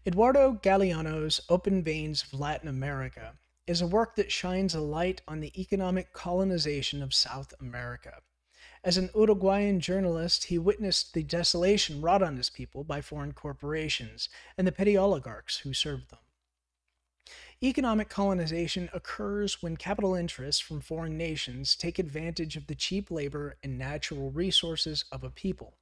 Eduardo Galeano's Open Veins of Latin America is a work that shines a light on the economic colonization of South America. As an Uruguayan journalist, he witnessed the desolation wrought on his people by foreign corporations and the petty oligarchs who served them. Economic colonization occurs when capital interests from foreign nations take advantage of the cheap labor and natural resources of a people.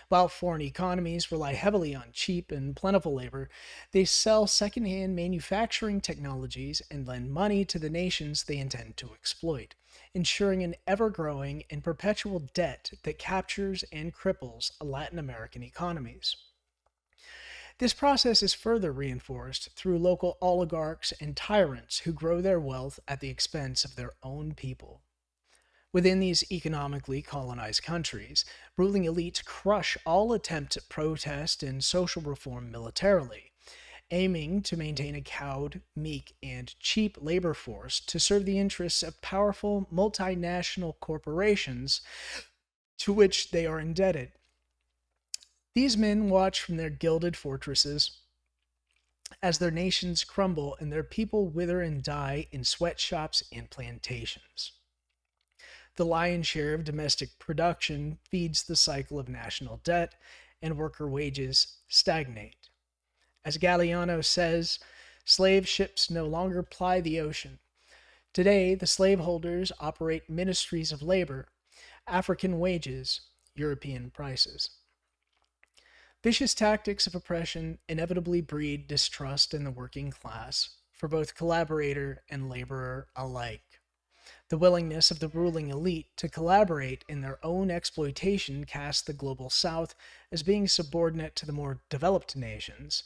While foreign economies rely heavily on cheap and plentiful labor, they sell secondhand manufacturing technologies and lend money to the nations they intend to exploit, ensuring an ever growing and perpetual debt that captures and cripples Latin American economies. This process is further reinforced through local oligarchs and tyrants who grow their wealth at the expense of their own people. Within these economically colonized countries, ruling elites crush all attempts at protest and social reform militarily, aiming to maintain a cowed, meek, and cheap labor force to serve the interests of powerful multinational corporations to which they are indebted. These men watch from their gilded fortresses as their nations crumble and their people wither and die in sweatshops and plantations. The lion's share of domestic production feeds the cycle of national debt, and worker wages stagnate. As Galeano says, slave ships no longer ply the ocean. Today, the slaveholders operate ministries of labor, African wages, European prices. Vicious tactics of oppression inevitably breed distrust in the working class for both collaborator and laborer alike. The willingness of the ruling elite to collaborate in their own exploitation casts the global south as being subordinate to the more developed nations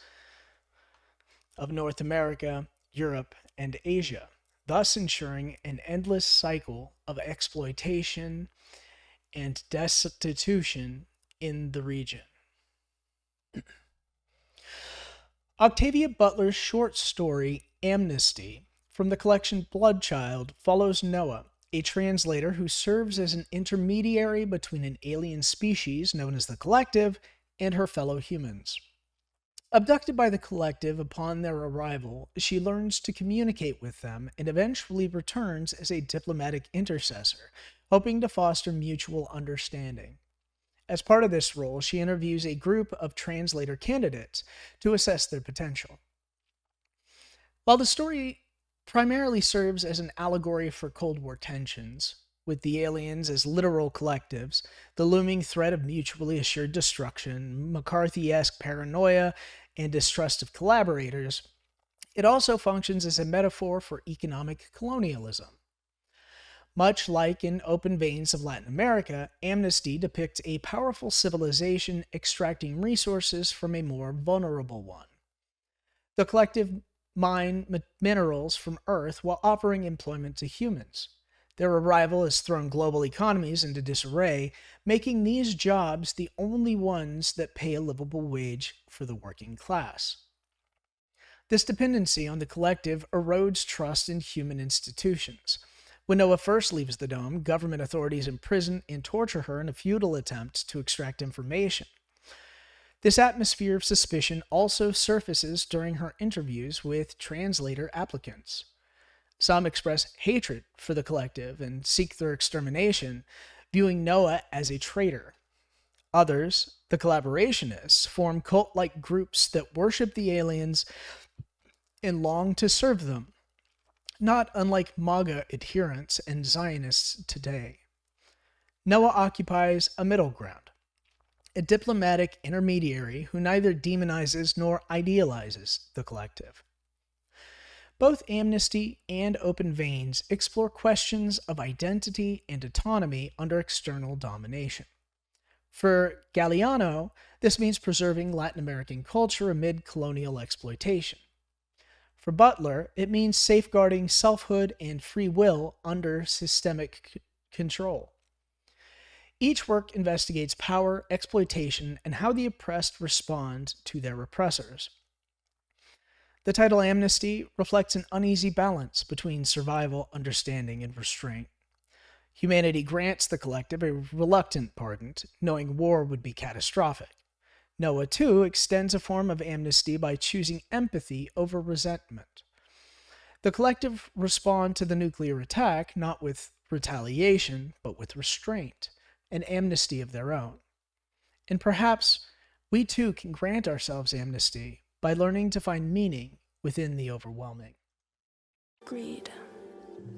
of North America, Europe, and Asia, thus ensuring an endless cycle of exploitation and destitution in the region. Octavia Butler's short story, Amnesty, from the collection Bloodchild, follows Noah, a translator who serves as an intermediary between an alien species known as the Collective and her fellow humans. Abducted by the Collective upon their arrival, she learns to communicate with them and eventually returns as a diplomatic intercessor, hoping to foster mutual understanding. As part of this role, she interviews a group of translator candidates to assess their potential. While the story primarily serves as an allegory for Cold War tensions, with the aliens as literal collectives, the looming threat of mutually assured destruction, McCarthy-esque paranoia, and distrust of collaborators, it also functions as a metaphor for economic colonialism. Much like in Open Veins of Latin America, Amnesty depicts a powerful civilization extracting resources from a more vulnerable one. The collective mine minerals from Earth while offering employment to humans. Their arrival has thrown global economies into disarray, making these jobs the only ones that pay a livable wage for the working class. This dependency on the collective erodes trust in human institutions. When Noah first leaves the dome, government authorities imprison and torture her in a futile attempt to extract information. This atmosphere of suspicion also surfaces during her interviews with translator applicants. Some express hatred for the collective and seek their extermination, viewing Noah as a traitor. Others, the collaborationists, form cult-like groups that worship the aliens and long to serve them, not unlike MAGA adherents and Zionists today. Noah occupies a middle ground, a diplomatic intermediary who neither demonizes nor idealizes the collective. Both Amnesty and Open Veins explore questions of identity and autonomy under external domination. For Galeano, this means preserving Latin American culture amid colonial exploitation. For Butler, it means safeguarding selfhood and free will under systemic control. Each work investigates power, exploitation, and how the oppressed respond to their oppressors. The title Amnesty reflects an uneasy balance between survival, understanding, and restraint. Humanity grants the collective a reluctant pardon, knowing war would be catastrophic. Noah, too, extends a form of amnesty by choosing empathy over resentment. The collective respond to the nuclear attack not with retaliation, but with restraint, an amnesty of their own. And perhaps we too can grant ourselves amnesty by learning to find meaning within the overwhelming. Greed.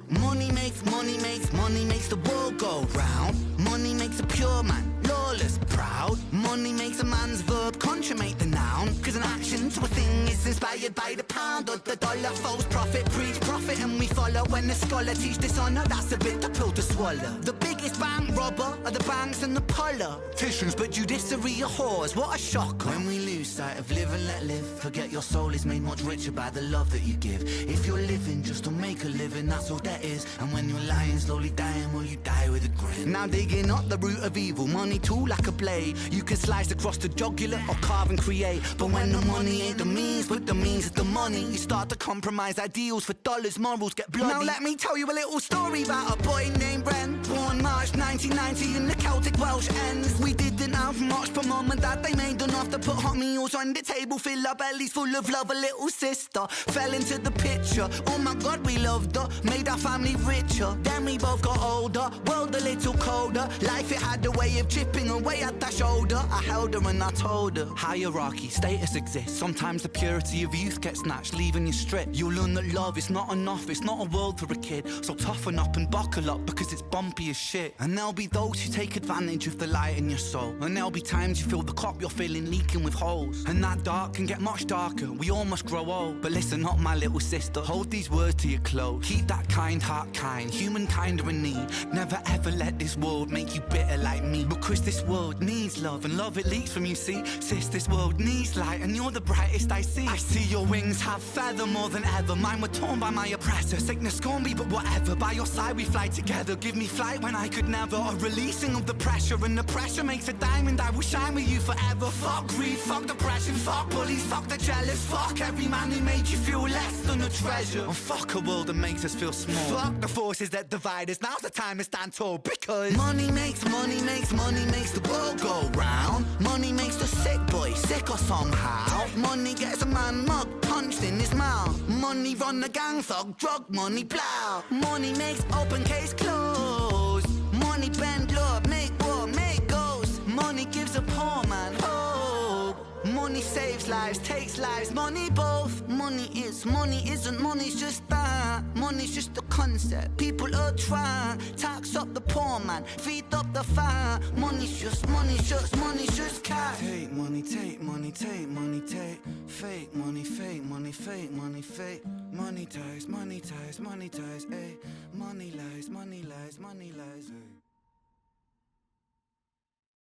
Money makes the world go round. Money makes a pure man lawless, proud. Money makes a man's verb consummate the noun. Cause an action to a thing is inspired by the pound or the dollar. False prophet, preach profit and we follow. When the scholar teach dishonor, that's a bitter pill to swallow. The biggest bank robber are the banks and the politicians, but judiciary are whores, what a shock. When we lose sight of live and let live, forget your soul is made much richer by the love that you give. If you're living just to make a living, that's all that is. And when you're lying, slowly dying, well you die with a grin. Now digging up the root of evil, money too like a blade. You can slice across the jugular or carve and create. But when the money ain't the means, but the means is the money, you start to compromise ideals for dollars, morals get bloody. Now let me tell you a little story about a boy named Bren. Born March 1990 in the Celtic Welsh ends. We didn't have much, but mum and dad, they made enough to put hot meals on the table, fill our bellies full of love. A little sister fell into the picture. Oh my God, we loved her, made our family richer. Then we both got older, world a little colder. Life, it had a way of chipping away at that shoulder. I held her and I told her. Hierarchy, status exists. Sometimes the purity of youth gets snatched, leaving you stripped. You'll learn that love is not enough, it's not a world for a kid. So toughen up and buckle up, because it's bumpy as shit. And there'll be those who take advantage of the light in your soul. And there'll be times you feel the cup you're filling leaking with holes. And that dark can get much darker, we all must grow old. But listen up, my little sister, hold these words to your close. Keep that kind heart kind, humankind are in need. Never ever let this world make you bitter like me. Because this world needs love, and love it leaks from you, see. Sis, this world needs light, and you're the brightest I see. I see your wings have feather more than ever. Mine were torn by my oppressor. Sickness scorn me, but whatever. By your side we fly together. Give me flight when I could never. A releasing of the pressure, and the pressure makes a diamond. I will shine with you forever. Fuck greed, fuck depression, fuck bullies, fuck the jealous. Fuck every man who made you feel less than a treasure. And fuck a world that makes us feel small. Fuck the forces that divide us. Now's the time to stand tall, because money makes the world go round. Money makes the sick boy sicker somehow. Money gets a man mug punched in his mouth. Money run the gang thug, drug money plow. Money makes open case close. Money bend law, make war, make goals. Money gives a poor man hope. Money saves lives, takes lives, money both. Money is, money isn't, money's just that. Money's just a concept, people are trying. Tax up the poor man, feed up the fire. Money's just cash. Take money, take money, take money, take. Fake money, fake money, fake money, fake. Money ties, money ties, money ties, ayy. Money lies, money lies, money lies, ayy.